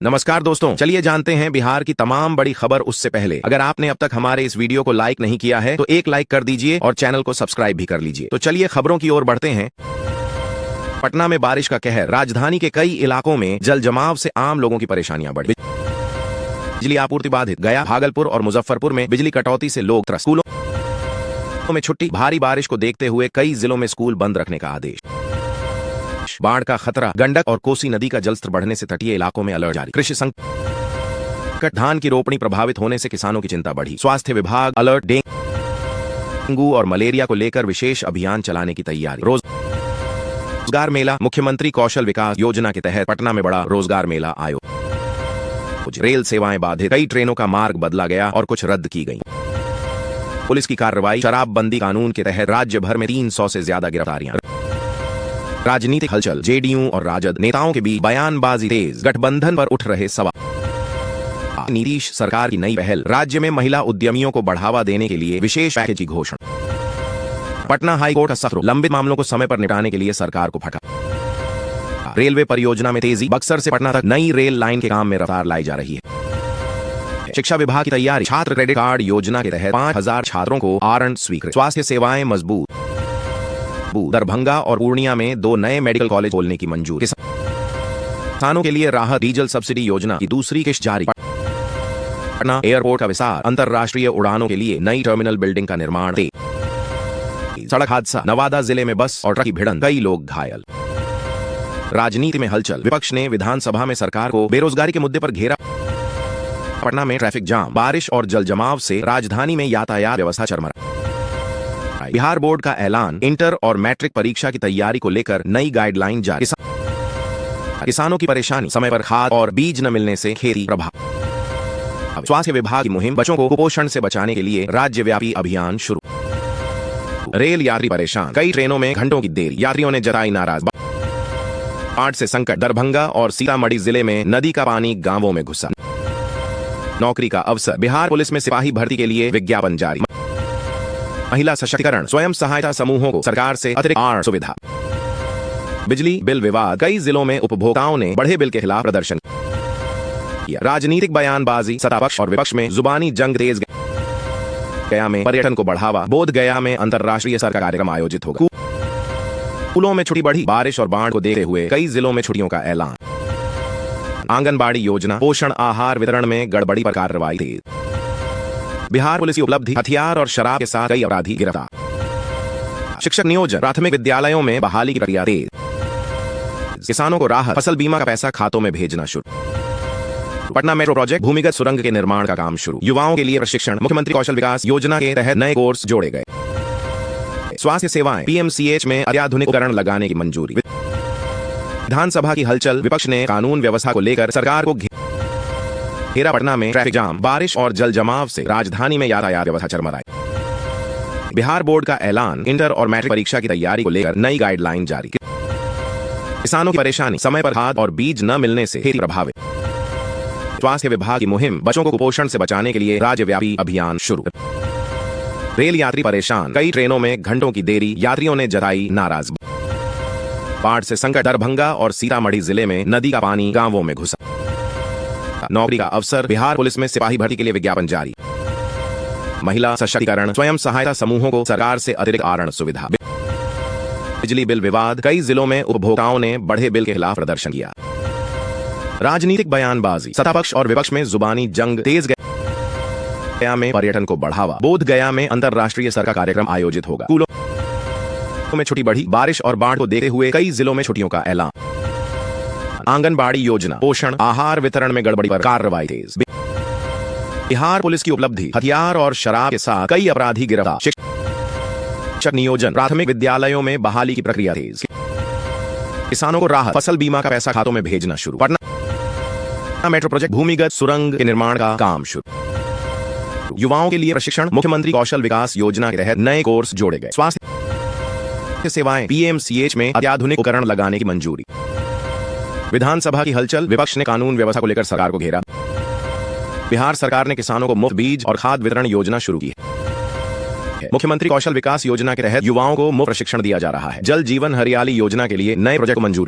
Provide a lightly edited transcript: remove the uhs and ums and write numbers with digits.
नमस्कार दोस्तों, चलिए जानते हैं बिहार की तमाम बड़ी खबर। उससे पहले अगर आपने अब तक हमारे इस वीडियो को लाइक नहीं किया है तो एक लाइक कर दीजिए और चैनल को सब्सक्राइब भी कर लीजिए। तो चलिए खबरों की ओर बढ़ते हैं। पटना में बारिश का कहर, राजधानी के कई इलाकों में जल जमाव से आम लोगों की परेशानियां बढ़ी। बिजली आपूर्ति बाधित, गया, भागलपुर और मुजफ्फरपुर में बिजली कटौती से लोग त्रस्त। स्कूलों में छुट्टी, भारी बारिश को देखते हुए कई जिलों में स्कूल बंद रखने का आदेश। बाढ़ का खतरा, गंडक और कोसी नदी का जलस्तर बढ़ने से तटीय इलाकों में अलर्ट जारी। कृषि संकट, धान की रोपणी प्रभावित होने से किसानों की चिंता बढ़ी। स्वास्थ्य विभाग अलर्ट, डेंगू और मलेरिया को लेकर विशेष अभियान चलाने की तैयारी। रोजगार मेला, मुख्यमंत्री कौशल विकास योजना के तहत पटना में बड़ा रोजगार मेला आयोजित। रेल सेवाएं बाधित, कई ट्रेनों का मार्ग बदला गया और कुछ रद्द की गई। पुलिस की कार्रवाई, शराबबंदी कानून के तहत राज्य भर में 300 से ज्यादा गिरफ्तारियां। राजनीतिक हलचल, जेडीयू और राजद नेताओं के बीच बयानबाजी तेज, गठबंधन पर उठ रहे सवाल। नीतीश सरकार की नई पहल, राज्य में महिला उद्यमियों को बढ़ावा देने के लिए विशेष पैकेज की घोषणा। पटना हाई कोर्ट का सख्त रुख, लंबित मामलों को समय पर निपटाने के लिए सरकार को फटकार। रेलवे परियोजना में तेजी, बक्सर से पटना तक नई रेल लाइन के काम में रफ्तार लाई जा रही है। शिक्षा विभाग की तैयारी, छात्र क्रेडिट कार्ड योजना के तहत 5000 छात्रों को आरक्षण स्वीकृत। स्वास्थ्य सेवाएं मजबूत, दरभंगा और पूर्णिया में 2 नए मेडिकल कॉलेज खोलने की मंजूरी। किसानों के लिए राहत, डीजल सब्सिडी योजना की दूसरी किश्त जारी। पटना एयरपोर्ट का विस्तार, अंतरराष्ट्रीय उड़ानों के लिए नई टर्मिनल बिल्डिंग का निर्माण। सड़क हादसा, नवादा जिले में बस और ट्रक की भिड़ंत, कई लोग घायल। राजनीति में हलचल, विपक्ष ने विधानसभा में सरकार को बेरोजगारी के मुद्दे पर घेरा। पटना में ट्रैफिक जाम, बारिश और जल जमाव से राजधानी में यातायात व्यवस्था चरमरा। बिहार बोर्ड का ऐलान, इंटर और मैट्रिक परीक्षा की तैयारी को लेकर नई गाइडलाइन जारी। किसानों की परेशानी, समय पर खाद और बीज न मिलने से खेती प्रभावित। स्वास्थ्य विभाग की मुहिम, बच्चों को कुपोषण से बचाने के लिए राज्यव्यापी अभियान शुरू। रेल यात्री परेशान, कई ट्रेनों में घंटों की देरी, यात्रियों ने जताई नाराजगी। बाढ़ से संकट, दरभंगा और सीतामढ़ी जिले में नदी का पानी गांवों में घुसा। नौकरी का अवसर, बिहार पुलिस में सिपाही भर्ती के लिए विज्ञापन जारी। महिला सशक्तिकरण, स्वयं सहायता समूहों को सरकार से अतिरिक्त आर्थिक सुविधा। बिजली बिल विवाद, कई जिलों में उपभोक्ताओं ने बढ़े बिल के खिलाफ प्रदर्शन किया। राजनीतिक बयानबाजी, सत्तापक्ष और विपक्ष में जुबानी जंग तेज। गया में पर्यटन को बढ़ावा, बोध गया में अंतरराष्ट्रीय स्तर का कार्यक्रम आयोजित होगा। स्कूलों में छुट्टी बढ़ी, बारिश और बाढ़ को देखते हुए कई जिलों में छुट्टियों का ऐलान। आंगनबाड़ी योजना, पोषण आहार वितरण में गड़बड़ी पर कार्रवाई तेज। बिहार पुलिस की उपलब्धि, हथियार और शराब के साथ कई अपराधी गिरफ्तार। शिक्षक नियोजन, प्राथमिक विद्यालयों में बहाली की प्रक्रिया तेज। किसानों को राहत, फसल बीमा का पैसा खातों में भेजना शुरू। पटना मेट्रो प्रोजेक्ट, भूमिगत सुरंग के निर्माण का काम शुरू। युवाओं के लिए प्रशिक्षण, मुख्यमंत्री कौशल विकास योजना के तहत नए कोर्स जोड़े गए। स्वास्थ्य सेवाएं, पीएमसीएच में अत्याधुनिक उपकरण लगाने की मंजूरी। विधानसभा की हलचल, विपक्ष ने कानून व्यवस्था को लेकर सरकार को घेरा। पटना में ट्रैफिक जाम, बारिश और जल जमाव से राजधानी में यातायात व्यवस्था चरमराई। बिहार बोर्ड का ऐलान, इंटर और मैट्रिक परीक्षा की तैयारी को लेकर नई गाइडलाइन जारी। किसानों की परेशानी, समय पर खाद और बीज न मिलने से खेती प्रभावित। स्वास्थ्य विभाग की मुहिम, बच्चों को कुपोषण से बचाने के लिए राज्यव्यापी अभियान शुरू। रेल यात्री परेशान, कई ट्रेनों में घंटों की देरी, यात्रियों ने जताई नाराजगी। बाढ़ से संकट, दरभंगा और सीतामढ़ी जिले में नदी का पानी गांवों में घुसा। नौकरी का अवसर, बिहार पुलिस में सिपाही भर्ती के लिए विज्ञापन जारी। महिला सशक्तिकरण, स्वयं सहायता समूहों को सरकार से अतिरिक्त आरक्षण सुविधा। बिजली बिल विवाद, कई जिलों में उपभोक्ताओं ने बढ़े बिल के खिलाफ प्रदर्शन किया। राजनीतिक बयानबाजी, सत्तापक्ष और विपक्ष में जुबानी जंग तेज। गया में पर्यटन को बढ़ावा, बोध गया में अंतरराष्ट्रीय स्तर का कार्यक्रम आयोजित होगा। स्कूलों में छुट्टी बढ़ी, बारिश और बाढ़ को देखते हुए कई जिलों में छुट्टियों का ऐलान। आंगनबाड़ी योजना, पोषण आहार वितरण में गड़बड़ी पर कार्रवाई तेज। बिहार पुलिस की उपलब्धि, हथियार और शराब के साथ कई अपराधी गिरफ्तार। शिक्षक नियोजन, प्राथमिक विद्यालयों में बहाली की प्रक्रिया तेज। किसानों को राहत, फसल बीमा का पैसा खातों में भेजना शुरू। पटना मेट्रो प्रोजेक्ट, भूमिगत सुरंग के निर्माण का काम शुरू। युवाओं के लिए प्रशिक्षण, मुख्यमंत्री कौशल विकास योजना के तहत नए कोर्स जोड़े गए। स्वास्थ्य सेवाएं, पीएमसीएच में अत्याधुनिक उपकरण लगाने की मंजूरी। विधानसभा की हलचल, विपक्ष ने कानून व्यवस्था को लेकर सरकार को घेरा। बिहार सरकार ने किसानों को मुफ्त बीज और खाद वितरण योजना शुरू की है। मुख्यमंत्री कौशल विकास योजना के तहत युवाओं को मुफ्त प्रशिक्षण दिया जा रहा है। जल जीवन हरियाली योजना के लिए नए प्रोजेक्ट को मंजूरी।